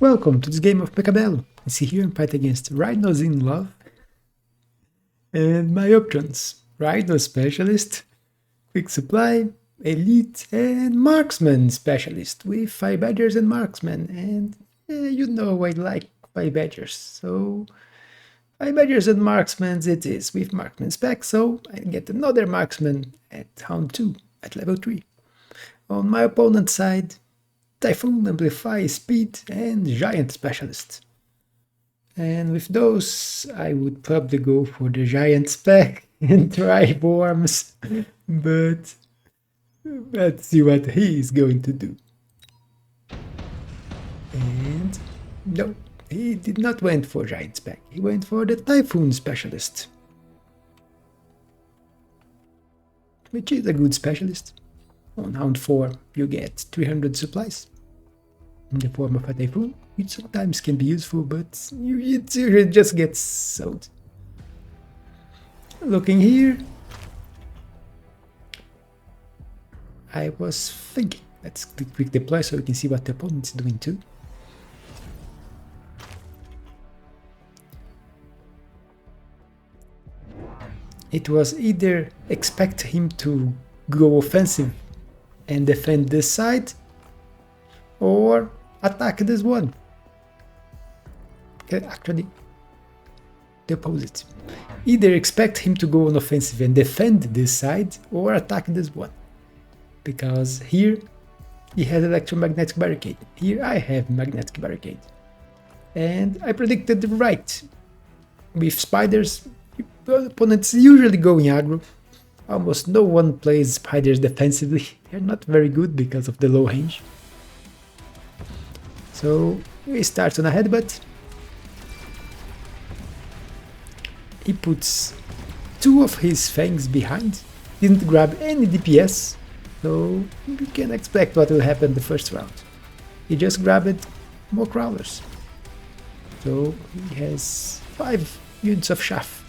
Welcome to this game of Mechabellum. You see here I'm fighting against Rhinos in Love. And my options: Rhino Specialist, Quick Supply, Elite, and Marksman Specialist with 5 Badgers and Marksman. And you know I like 5 Badgers, so 5 Badgers and Marksmans it is with Marksman spec, so I get another Marksman at Hound 2 at level 3. On my opponent's side, Typhoon, Amplify, Speed, and Giant Specialist. And with those, I would probably go for the Giant spec and try Worms, but let's see what he is going to do. And no, he did not went for Giant spec, he went for the Typhoon Specialist, which is a good specialist. On Hound 4 you get 300 supplies in the form of a Typhoon, which sometimes can be useful, but it just gets sold. Looking here, I was thinking, let's quick deploy so we can see what the opponent is doing too. It was either expect him to go offensive and defend this side, or attack this one. Okay, actually, the opposite. Either expect him to go on offensive and defend this side, or attack this one. Because here he has electromagnetic barricade. Here I have magnetic barricade. And I predicted right. With spiders, opponents usually going aggro. Almost no one plays spiders defensively. They're not very good because of the low range. So he starts on a headbutt. He puts 2 of his fangs behind. Didn't grab any DPS, so you can expect what will happen the first round. He just grabbed more crawlers. So he has 5 units of chaff.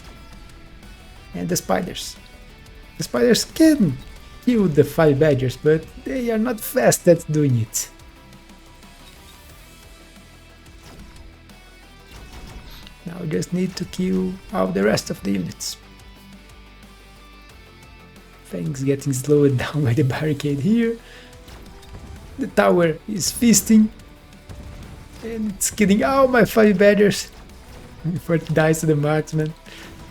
And the spiders. The spiders can kill the 5 badgers, but they are not fast at doing it. Now just need to kill all the rest of the units. Things getting slowed down by the barricade here. The tower is feasting. And it's killing all my 5 badgers before it dies to the marksman.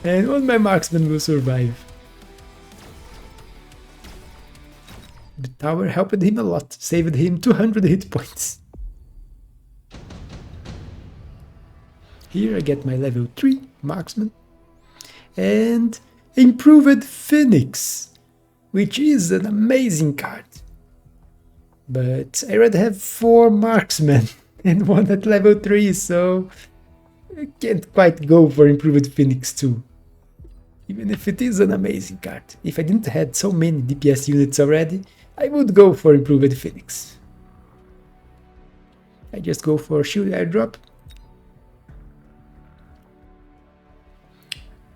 And one of my marksmen will survive. The tower helped him a lot, saved him 200 hit points. Here I get my level 3 marksman and improved Phoenix, which is an amazing card. But I already have 4 marksmen and 1 at level 3, so I can't quite go for improved Phoenix 2. Even if it is an amazing card. If I didn't have so many DPS units already, I would go for improved Phoenix. I just go for shield airdrop,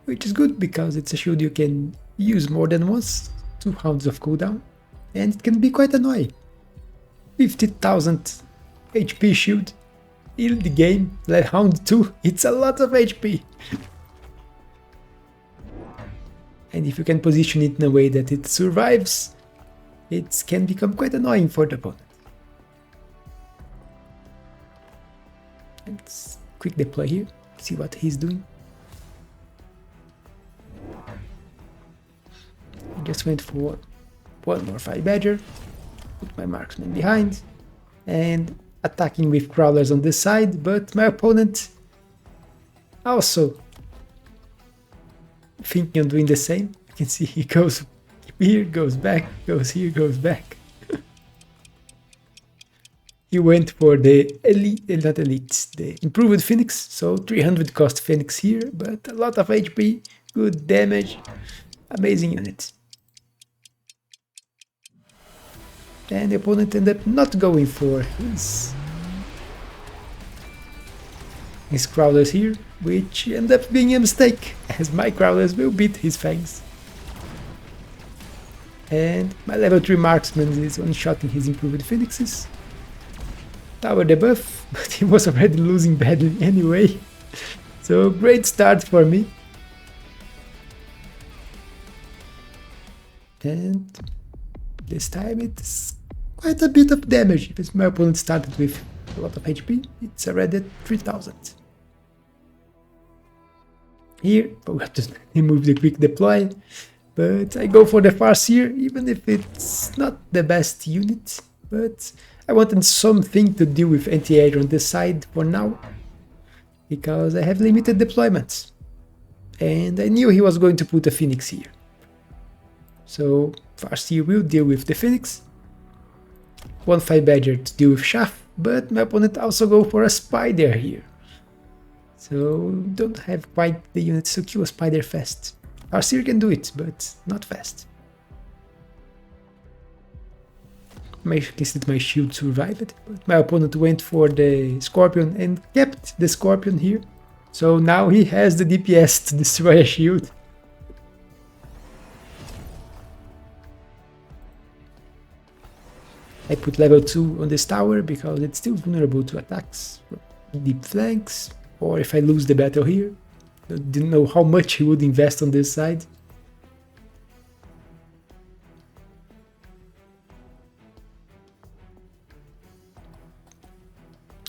which is good because it's a shield you can use more than once, 2 rounds of cooldown, and it can be quite annoying. 50,000 HP shield in the game, like round 2, it's a lot of HP. And if you can position it in a way that it survives, it can become quite annoying for the opponent. Let's quick deploy here, see what he's doing. I just went for 1 more 5 badger, put my marksman behind, and attacking with crawlers on this side, but my opponent also thinking of doing the same. You can see he goes here, goes back, goes here, goes back. He went for the elite, not elite, the improved Phoenix, so 300 cost Phoenix here, but a lot of HP, good damage, amazing unit. And the opponent ended up not going for his crawlers here, which end up being a mistake, as my crawlers will beat his fangs. And my level 3 marksman is one-shotting his improved phoenixes. tower debuff, but he was already losing badly anyway. So great start for me. And this time it's quite a bit of damage. If my opponent started with a lot of HP, it's already at 3000. Here, we have to remove the quick deploy, but I go for the Farseer, even if it's not the best unit, but I wanted something to deal with anti-air on this side for now, because I have limited deployments, and I knew he was going to put a Phoenix here. So Farseer will deal with the Phoenix, 1-5 Badger to deal with chaff, but my opponent also go for a Spider here. So don't have quite the units to kill a Spider fast. Farseer can do it, but not fast. I can see that my shield survived, but my opponent went for the Scorpion and kept the Scorpion here. So now he has the DPS to destroy a shield. I put level 2 on this tower because it's still vulnerable to attacks, deep flanks, or if I lose the battle here. I didn't know how much he would invest on this side.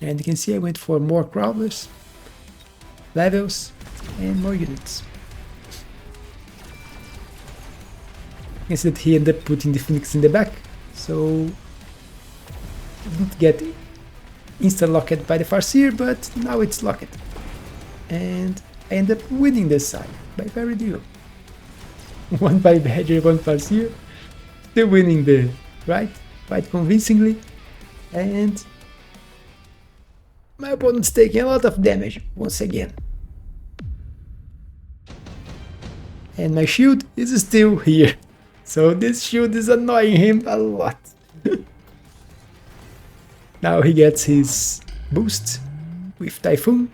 And you can see I went for more crawlers, levels, and more units. You can see that he ended up putting the Phoenix in the back, so didn't get insta-locked by the Farseer, but now it's locked. And I end up winning this side by very little. 1 by Badger, 1 Farseer, still winning the right quite convincingly, and my opponent's taking a lot of damage once again. And my shield is still here, so this shield is annoying him a lot. Now he gets his boost with Typhoon.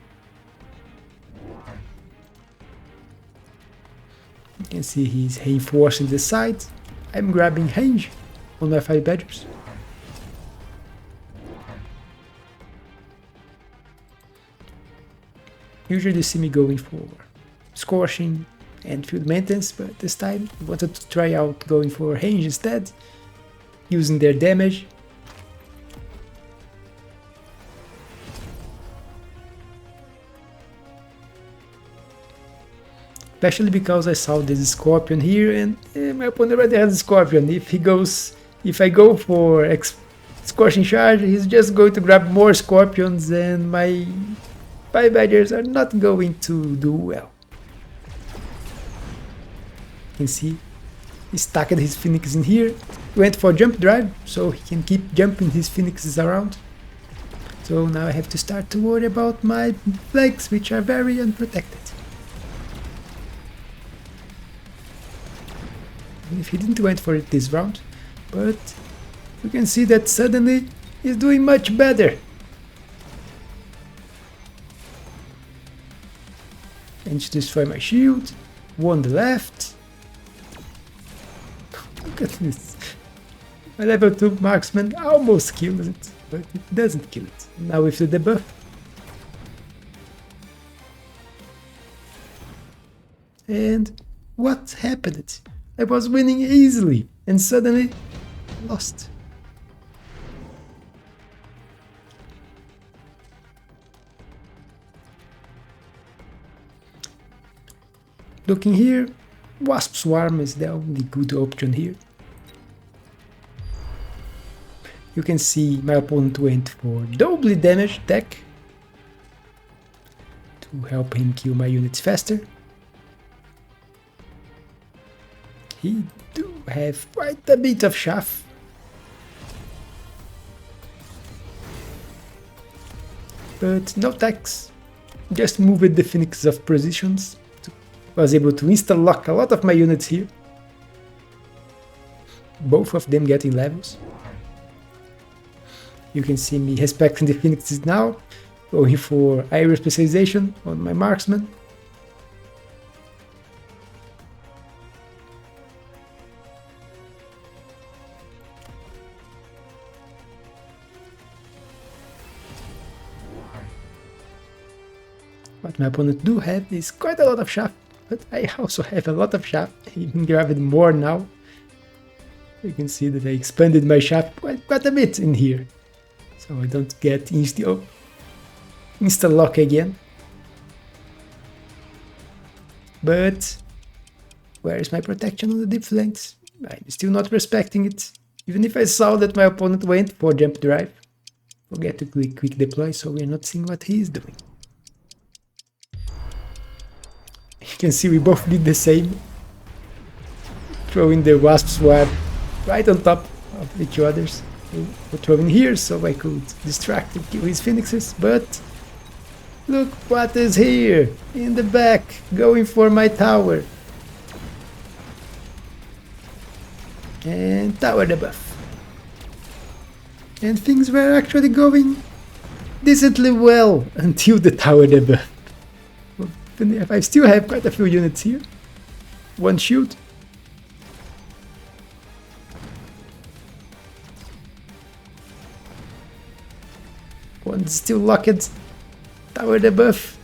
You can see he's reinforcing the side. I'm grabbing range on my 5 Badgers. Usually you see me going for Scorching and Field Maintenance, but this time I wanted to try out going for range instead, using their damage. Especially because I saw this Scorpion here, and my opponent already has a Scorpion. If I go for Scorching Charge, he's just going to grab more Scorpions, and my 5 Badgers are not going to do well. You can see he stacked his Phoenix in here, went for Jump Drive, so he can keep jumping his Phoenixes around. So now I have to start to worry about my flanks, which are very unprotected. If he didn't went for it this round, but you can see that suddenly he's doing much better. And to destroy my shield, 1 on the left. Look at this. My level 2 marksman almost kills it, but it doesn't kill it. Now with the debuff. And what happened? I was winning easily, and suddenly lost. Looking here, Wasp Swarm is the only good option here. You can see my opponent went for doubly damage deck to help him kill my units faster. He do have quite a bit of chaff. But no tax. Just moved the Phoenix of positions. Was able to insta-lock a lot of my units here. Both of them getting levels. You can see me respecting the Phoenixes now. Going for aerial specialization on my marksman. What my opponent do have is quite a lot of chaff, but I also have a lot of chaff, even grabbed more now. You can see that I expanded my chaff quite a bit in here, so I don't get insta-lock again. But where is my protection on the deep flanks? I'm still not respecting it, even if I saw that my opponent went for jump drive. Forget to click quick deploy, so we're not seeing what he is doing. You can see we both did the same, throwing the wasp sword right on top of each other's. We're throwing here so I could distract and kill his phoenixes, but look what is here in the back, going for my tower. And tower debuff. And things were actually going decently well until the tower debuff. I still have quite a few units here. One shield. One still locked. Tower debuff.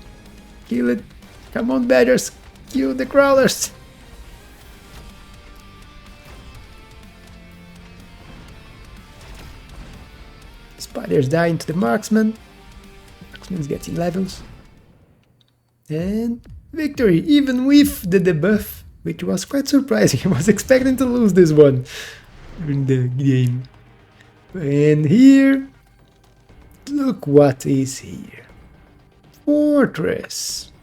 Kill it. Come on, badgers. Kill the crawlers. Spiders dying to the marksman. Marksman's getting levels. And victory, even with the debuff, which was quite surprising. I was expecting to lose this one during the game. And here, look what is here. Fortress.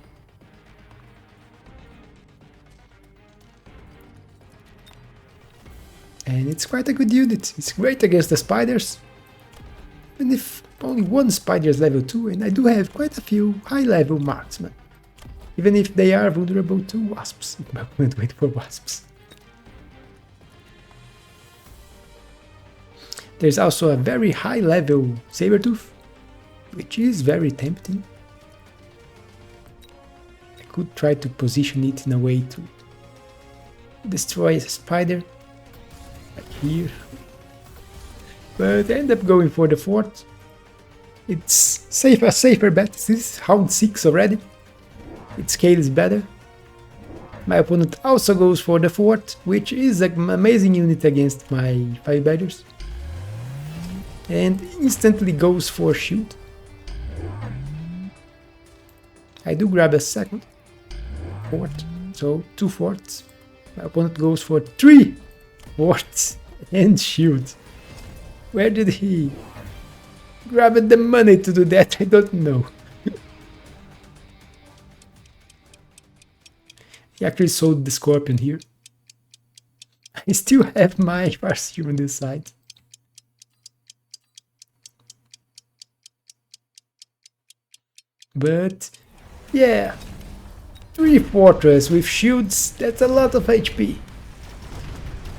And it's quite a good unit. It's great against the spiders. Even if only one spider is level 2, and I do have quite a few high-level marksmen. Even if they are vulnerable to wasps. My opponent wait for wasps. There's also a very high-level Sabertooth, which is very tempting. I could try to position it in a way to destroy a spider, like here. But I end up going for the fort. It's a safer bet. This is round 6 already. Its scale is better. My opponent also goes for the fort, which is an amazing unit against my 5 badgers. And instantly goes for shield. I do grab a second fort, so 2 forts. My opponent goes for 3 forts and shield. Where did he grab the money to do that? I don't know. He actually sold the scorpion here. I still have my Farseer on this side. But yeah, 3 fortress with shields, that's a lot of HP.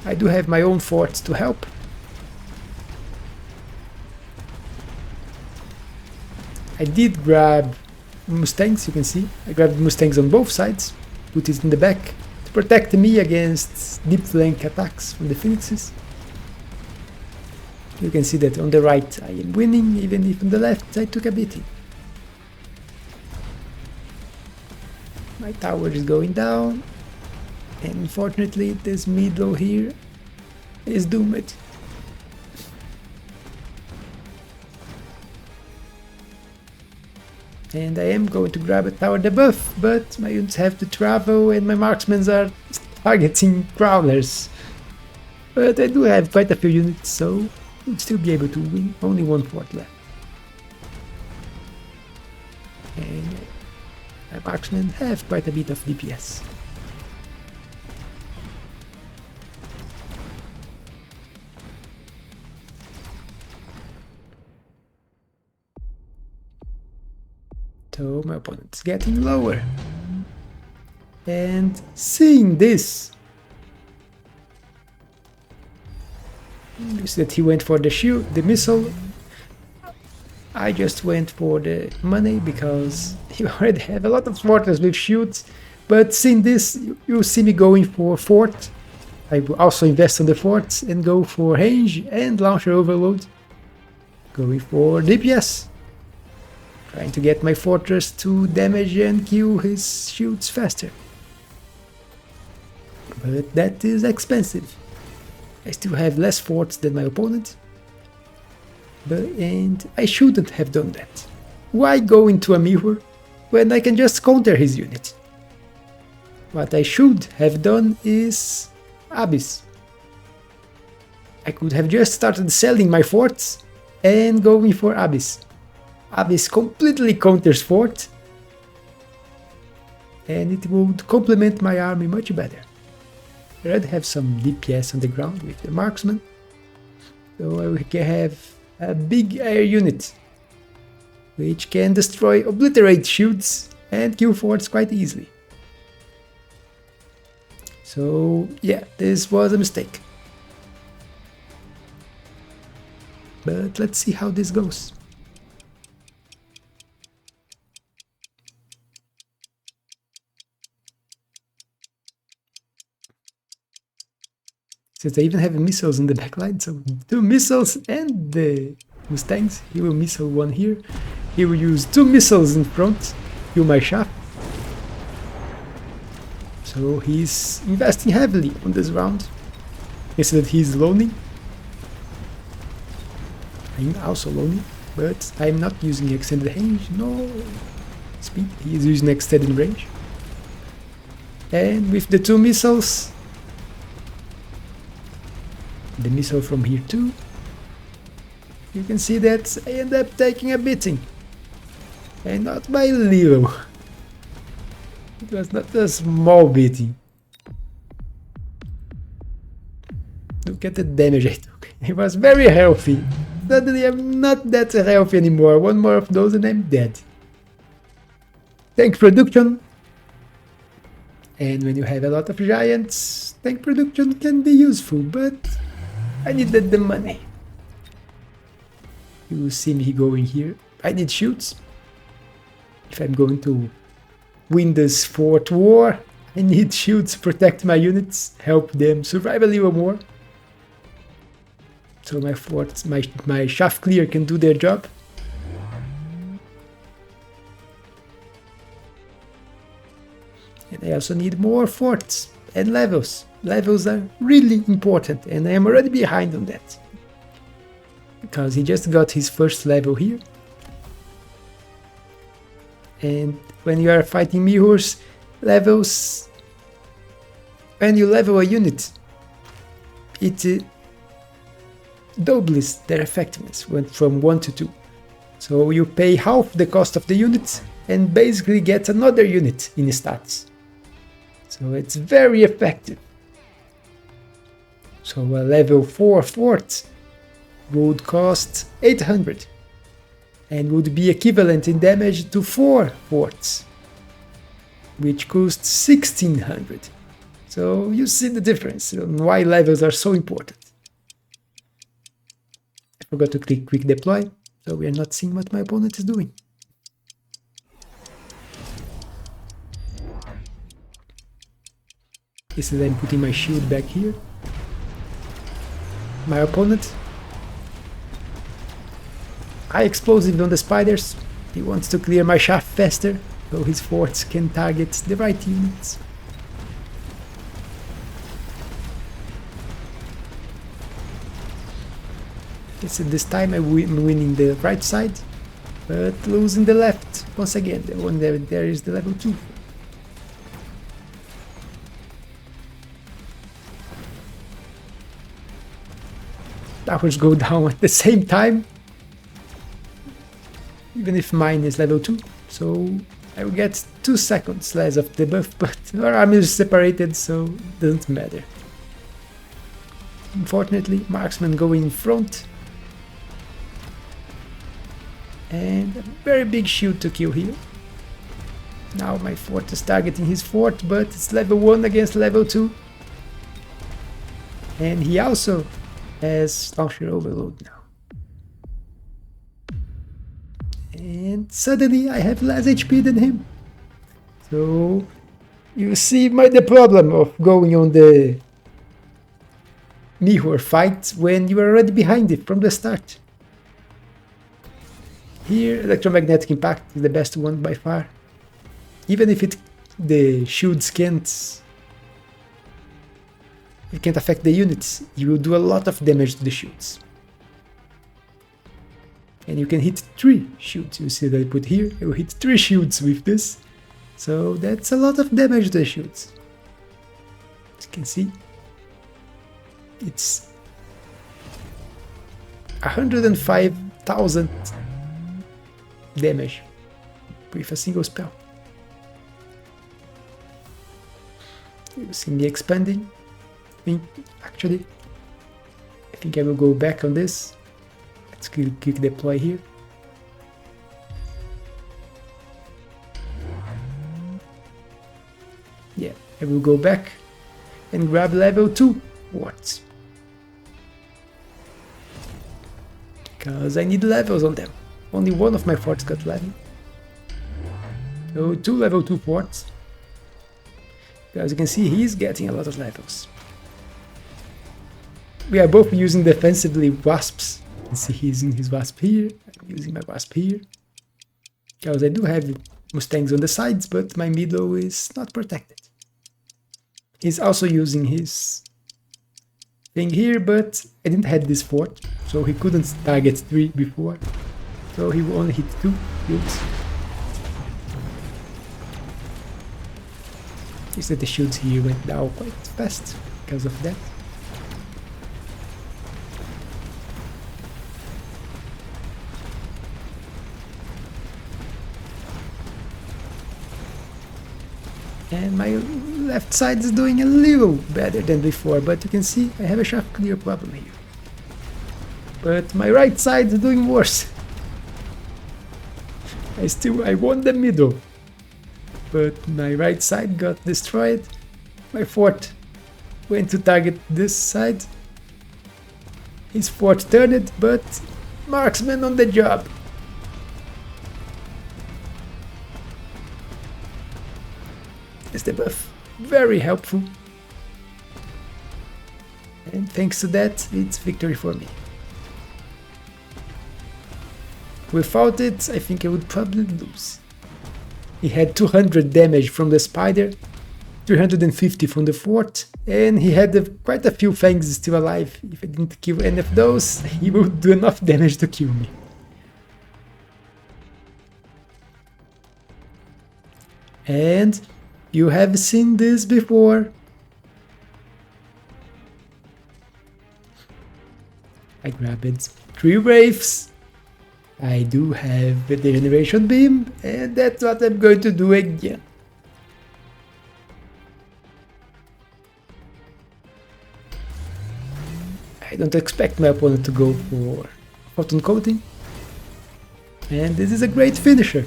I do have my own forts to help. I did grab Mustangs, you can see. I grabbed Mustangs on both sides, put it in the back to protect me against deep flank attacks from the phoenixes. You can see that on the right I am winning, even if on the left I took a beating. My tower is going down, and unfortunately this middle here is doomed. And I am going to grab a tower debuff, but my units have to travel and my marksmen are targeting crawlers. But I do have quite a few units, so I'll still be able to win. Only 1 fort left. And my marksmen have quite a bit of DPS. So my opponent's getting lower. And seeing this, you see that he went for the shield, the missile. I just went for the money because you already have a lot of fortresses with shields. But seeing this, you see me going for fort. I will also invest on the forts and go for range and launcher overload. Going for DPS. trying to get my fortress to damage and kill his shields faster. But that is expensive. I still have less forts than my opponent, and I shouldn't have done that. Why go into a mirror when I can just counter his unit? What I should have done is Abyss. I could have just started selling my forts and going for Abyss. Abyss completely counters fort, and it would complement my army much better. I already have some DPS on the ground with the marksman, so I can have a big air unit which can obliterate shields and kill forts quite easily. So yeah, this was a mistake. But let's see how this goes. Since I even have missiles in the backline, so 2 missiles and the Mustangs. He will missile one here. He will use 2 missiles in front, kill my chaff. So he's investing heavily on this round. Instead he's loaning. I'm also loaning, but I'm not using extended range, no speed. He is using extended range. And with the 2 missiles, the missile from here too, you can see that I end up taking a beating. And not by little. It was not a small beating. Look at the damage I took. It was very healthy. Suddenly I'm not that healthy anymore. One more of those and I'm dead. Tank production. And when you have a lot of giants, tank production can be useful, but I needed the money. You will see me going here. I need shields. If I'm going to win this fort war, I need shields to protect my units, help them survive a little more. So my forts, my chaff clear can do their job. And I also need more forts and levels. Levels are really important, and I am already behind on that. Because he just got his first level here. And when you are fighting mirrors, levels, when you level a unit, it doubles their effectiveness, went from 1 to 2. So you pay half the cost of the unit and basically get another unit in stats. So it's very effective. So a level 4 fort would cost 800 and would be equivalent in damage to 4 forts, which costs 1600. So you see the difference and why levels are so important. I forgot to click quick deploy, so we are not seeing what my opponent is doing. This is I'm putting my shield back here. My opponent, high explosive on the spiders. He wants to clear my chaff faster, so his forts can target the right units. This time I'm winning the right side, but losing the left once again. The one there is the level 2. Towers go down at the same time, even if mine is level 2, so I will get 2 seconds less of debuff, but our army is separated, so it doesn't matter. Unfortunately, marksman going in front, and a very big shield to kill here. Now my fort is targeting his fort, but it's level 1 against level 2, and he also has launcher overload now. And suddenly I have less HP than him. So you see the problem of going on the mirror fight when you are already behind it from the start. Here, electromagnetic impact is the best one by far. Even if the shields can't affect the units, you will do a lot of damage to the shields. And you can hit 3 shields. You see that I put here, I will hit 3 shields with this. So that's a lot of damage to the shields. As you can see, it's 105,000 damage with a single spell. You see me expanding. Actually, I think I will go back on this. Let's quick deploy here. Yeah, I will go back and grab level 2 wards. Because I need levels on them. Only one of my forts got level. So 2 level 2 forts. As you can see, he's getting a lot of levels. We are both using defensively wasps. You can see he's using his wasp here. I'm using my wasp here. Because I do have mustangs on the sides, but my middle is not protected. He's also using his thing here, but I didn't have this fort, so he couldn't target 3 before. So he will only hit 2 shields. You see that the shields here went down quite fast because of that. And my left side is doing a little better than before, but you can see I have a chaff clear problem here. But my right side is doing worse. I won the middle, but my right side got destroyed. My fort went to target this side. His fort turned, but marksman on the job. Is the buff very helpful, and thanks to that it's victory for me. Without it, I think I would probably lose. He had 200 damage from the spider, 350 from the fort, and he had quite a few fangs still alive. If I didn't kill any of those, he would do enough damage to kill me. And you have seen this before. I grabbed 3 wraiths. I do have the Degeneration Beam, and that's what I'm going to do again. I don't expect my opponent to go for Photon Coating. And this is a great finisher.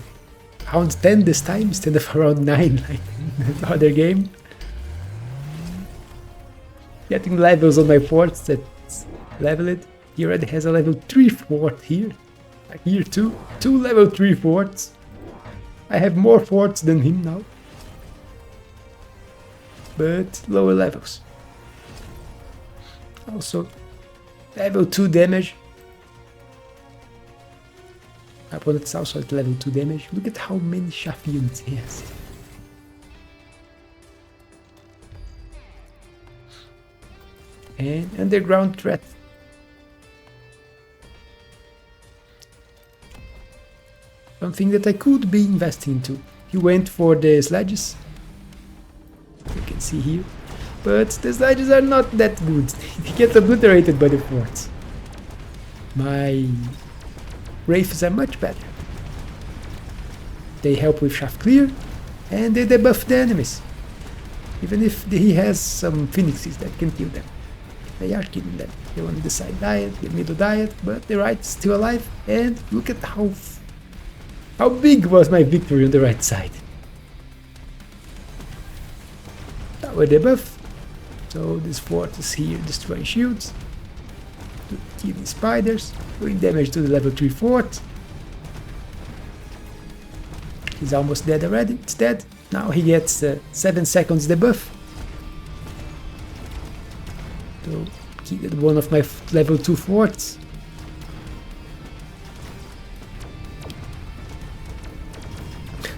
Round 10 this time instead of around 9 like in the other game. Getting levels on my forts that level it. He already has a level 3 fort here. Here too. 2 level 3 forts. I have more forts than him now. But lower levels. Also level 2 damage. My opponent is also at level 2 damage. Look at how many chaff units he has. And underground threat. Something that I could be investing into. He went for the sledges. You can see here. But the sledges are not that good. They get obliterated by the forts. My wraiths are much better. They help with chaff clear, and they debuff the enemies. Even if he has some phoenixes that can kill them. They are killing them. The one on the side died, the middle died, but the right is still alive. And look at how big was my victory on the right side. Tower debuff. So this fort is here destroying shields, killing spiders, doing damage to the level 3 fort. He's almost dead already. It's dead. Now he gets 7 seconds debuff. So killed one of my level 2 forts.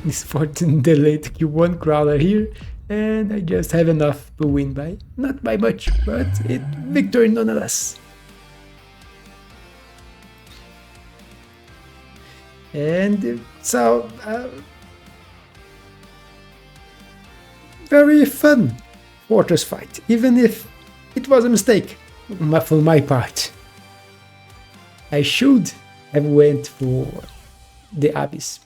this 14 delayed Q1 crawler here, and I just have enough to win by, not by much, but it victory nonetheless. And so, very fun fortress fight, even if it was a mistake for my part. I should have went for the Abyss.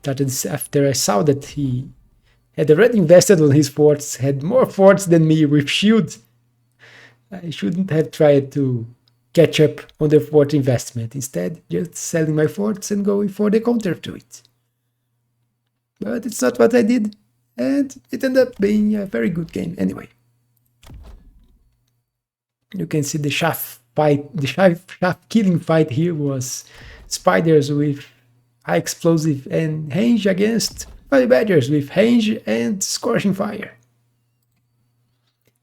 After I saw that he had already invested on his forts, had more forts than me with shield, I shouldn't have tried to catch up on the fort investment. Instead, just selling my forts and going for the counter to it. But it's not what I did, and it ended up being a very good game anyway. You can see the chaff fight, the chaff killing fight here was spiders with high explosive and range against fire badgers with range and scorching fire.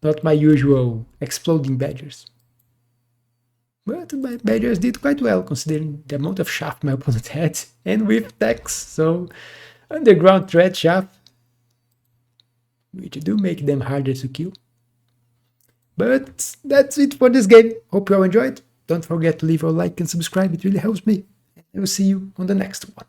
Not my usual exploding badgers. But my badgers did quite well considering the amount of chaff my opponent had, and with techs, so underground threat chaff, which do make them harder to kill. But that's it for this game. Hope you all enjoyed. Don't forget to leave a like and subscribe, it really helps me. I will see you on the next one.